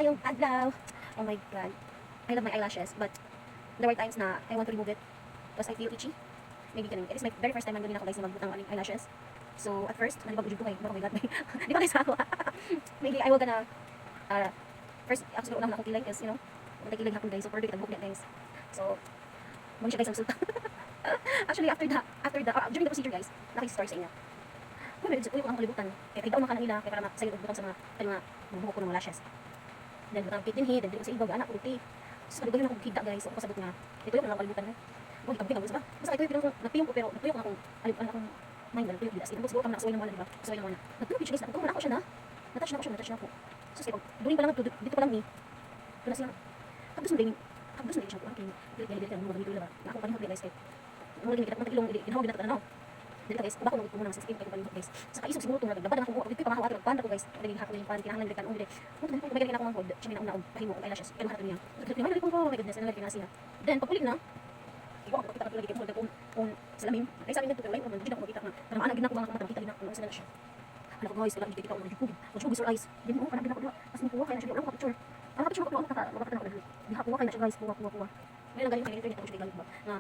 Maayong adlaw. Oh my god. I love my eyelashes, but there were times na I want to remove it because I feel itchy. Maybe ganun. It is my very first time na ganun ako guys na magbutang ang eyelashes. So at first, nalibag ko kay, oh my god, di ba guys ako? Maybe I will gonna, first, ako siguro unang akong kilay kasi, you know, magkakilay ako guys, so pwede kitang book niya guys. So, muna siya guys ang sulta. Actually, during the procedure guys, naki-story sa inyo. Kung ko ang kalibutan, kaya daw maka nila, kaya para masayod butang sa mga buhok ko ng lashes. Then butang kit din head, then dito sa ibang anak ko dito. So nagawin ako hida guys, so pasabot nga. Ito yung kalibutan na. Mo gitang bigang ba? Basta ito yung pinang napiyong ko pero napiyong akong akong mind na napiyong bidas. Ito siguro kami nakasuway ng wala, di ba? Kasuway ng wala. Nagtulog siya guys, nagtulog na ako siya na. Natouch na ako. So sige, during pa lang dito pa lang ni. Kuna siya. Habdos mo din siya ko ang king. Dili mo dito ba? Ako pa ni guys kay. Mo lagi kita matilong ginhawa ginata na. Dili guys, bako mo na sa skin kay guys. Sa kaisog siguro tong naglaban ako dito pa mahawat panda ko guys. Dili hako yung pan kinahanglan direktan uli. Mo tong bagay ako ang hod. Siya na una pahimo ang eyelashes. Pero hato niya. Dili man ko my goodness, ano lagi na siya. Then pag-ulit na, iwa ako kita lagi kay kung salamin. Ay sa amin dito lang man ako makita na. Pero maana gid na ko mga makita gid na sila siya. Ano ko guys, kailangan kita ko mag-YouTube. Mag-YouTube with your eyes. Dili mo parang ginako as ni kuha kay na siya ako picture. Ang picture ko makaka ako. Di hako kay na siya guys, kuha. Ngayon ang galing kay internet ako siya galing ba. Na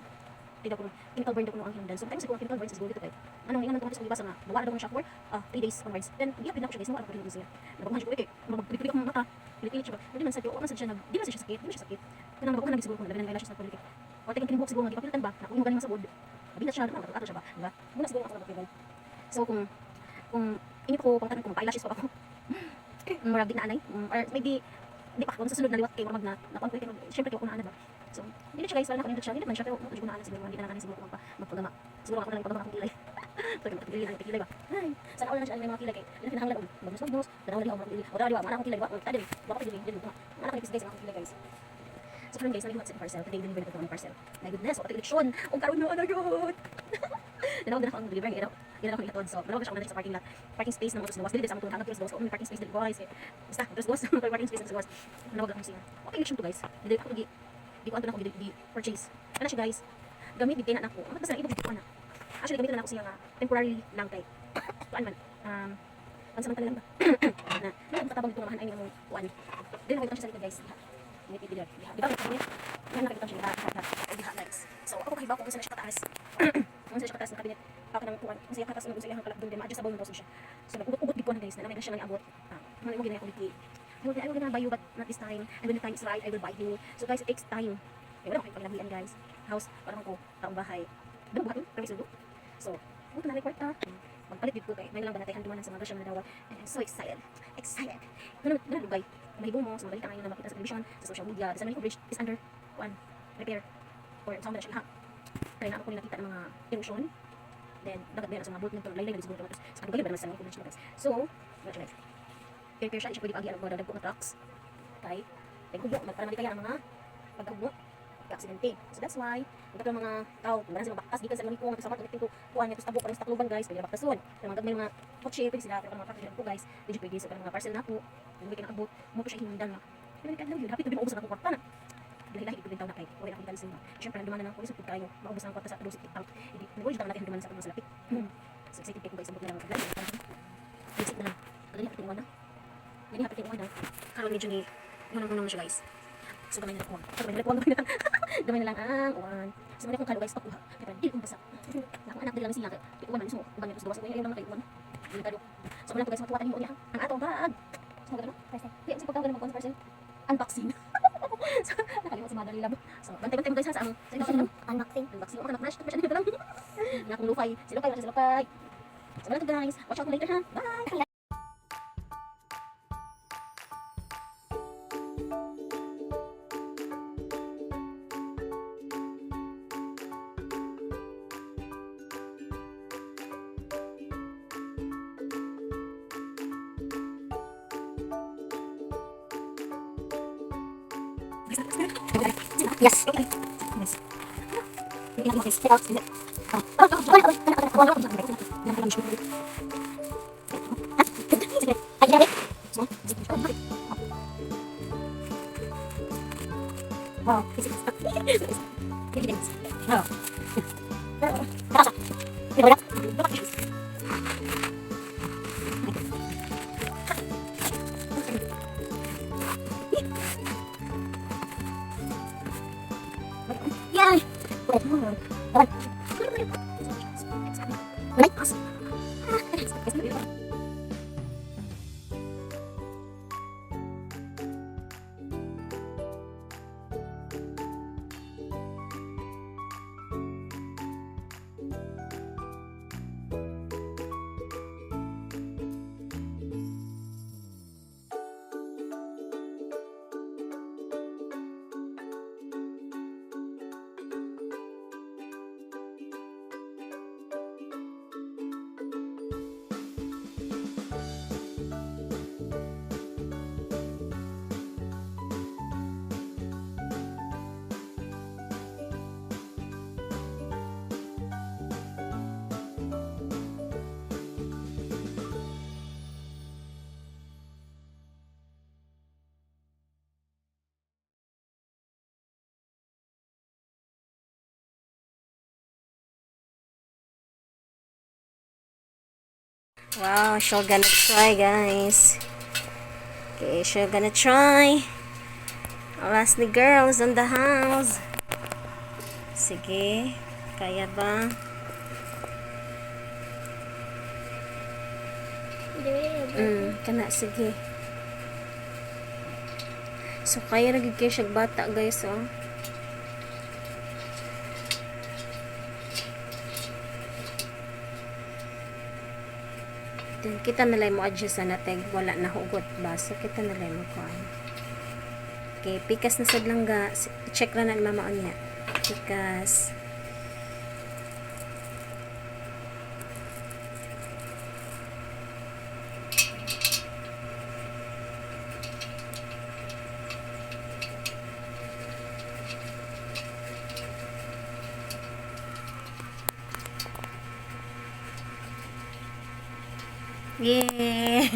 tidak ko chemical burn daw ko ang hindan. So sometimes ko chemical burns is good ito kay. Anong ingon ko sa libasa nga, bawa daw ng shock for 3 days onwards. Then iya pina ko siya guys, wala ko rin siya. Nagkuhan ko kay, magpili ko ng mata. Pilit siya ba. Hindi man sa iyo, siya nag, di man siya sakit, di man siya sakit. Kanang nabakuhan nang siguro ko nalagyan ng eyelashes na politik. O tingin kinibok siguro nga gipapilitan ba, nakuha ganing sa wood. Abi na siya na ato siya ba, diba? Muna siguro ako nagpilitan. So kung ini pa ko pangtanan kung eyelashes pa ako. Murag di na anay, or maybe di pa kung sa sunod na liwat kay mag na nakuha ko kay syempre ko na ana ba. So, hindi siya guys, wala na kanindot siya. Hindi naman siya, pero hindi ko na alam siguro. Hindi na nakan siguro kung magpagama. Siguro ako na lang pagama akong kilay. So, magpagilay ba? Ay, sana ako na siya ang mga kilay kay. Hindi na kinahanglan. Bagnos. Tanaw na ako magpagilay. O dali ba, mana akong kilay ba? Tadi, baka pagilay. Mana akong guys, ang akong kilay guys. So, karon guys, nalihat sa parcel. Today, delivery ko ng parcel. My goodness, o eleksyon. Ang karoon na, ano yun? Nanawag na ako ang delivery. Yan ako ilatod. So, nanawag na siya sa parking lot. Parking space ng Otros Gawas. Dili sa among tulungan. Otros Gawas. May parking space dili guys. Basta, Otros Gawas. Parking space ng Otros Gawas. Nanawag na ako siya. Okay, election to guys. Dili ako di ko anto na ko di purchase. Ano siya guys? Gamit din na ako. Amat basta lang ibog dito na. Actually gamit na ako siya nga temporary lang kay. Kuan man. Pansamantala lang ba? Na katabang dito mahan ay nga mo kuan. Dili na ko siya sa likod guys. Ngiti dili. Di ba ko niya? Yan nakita siya diha guys. So ako kahibaw ko kung saan siya kataas. Kung saan siya kataas ng kabinet. Ako nang kuan. Kung siya kataas ng usay ang kalak doon din ma-adjustable mo siya. So nag-ugot gid ko na guys na may siya nang abot. Ano mo ginaya ko dito. I will gonna buy you, but not this time. And when the time is right, I will buy you. So guys, it takes time. Kaya wala ko kayong paglabihan guys. House, parang ko, taong bahay. Doon ba ito? Permis doon? So, buto na kwarta. Magpalit dito kay. May lang ba natin handumanan sa mga version na dawag. And I'm so excited. Excited. Ganun lugay. Mahibong mo sa mga balita ngayon na makita sa television, sa social media. The San Manico Bridge is under repair. Or sama na siya lahat. Kaya na ako kung nakita ng mga erosion. Then, dagat ba yan sa mga bolt nito. Laylay na siguro ito. Sa kadugali ba naman sa San Manico Bridge guys. So, wala siya guys. Kaya siya pwede pag-ian ang mga dagdag na trucks. Okay? Kaya kung para malikaya ang mga pagkahugno, aksidente. So that's why, ang mga tao, kung sila baktas, gikan sa lamig ko, ang samat, ulit ko, kuha niya, tapos tabok, parang takluban guys, pwede baktason. Kaya mga gagmay mga kotse, pwede sila, pero mga kapatid ko guys, pwede so mga parcel na po, hindi ka nakabot, mo po siya hinundan nga. Pero hindi ka lang yun, hapit na binubos ang kwarta na. Dahil ipin taon na kay, wala akong itansin ba. Siyempre, nanduman na ng pulis, tayo, maubos ang kwarta sa dosit tank. Hindi, nag-uwi natin handuman sa kanya sa lapit. So excited kayo guys, sabot na lang ang kaglan. Excited na lang. Kaglan hapit yung na. Gani hapit yung na. Karoon medyo ni, yun siya guys. So gamay na lang uwan. Gamay na lang ang uwan. So mali akong kalo guys, pakuha. Kaya di kong basa. Akong anak din lang siya. Di uwan man mismo. Uwan niya dos. Ayaw lang kay uwan. Delikado. So mali ako guys, matuwatan niyo niya. Ang atong bag. So magano? Parcel. Di ako pagkaw mag parcel. Unboxing. So nakalimot si Mother Lab. So bantay mo guys sa among unboxing. Unboxing. Ako na flash. Tapos siya dito lang. Nga akong lufay. Silupay. So mali guys. Watch out later ha. Bye. Yes. Okay. Yes. Take out. Wow. Ay, as. Wow, she's gonna try, guys. Okay, she's gonna try. Alas ni girls in the house. Sige, kaya ba? Kana, sige. So, kaya nagig kayo siya bata, guys, oh. Then, kita nalay mo adjust na natin. Wala na hugot ba? So, kita nalay mo ko. Okay, pikas na sad lang ga. Check na na mamaon niya. Pikas. Yeah.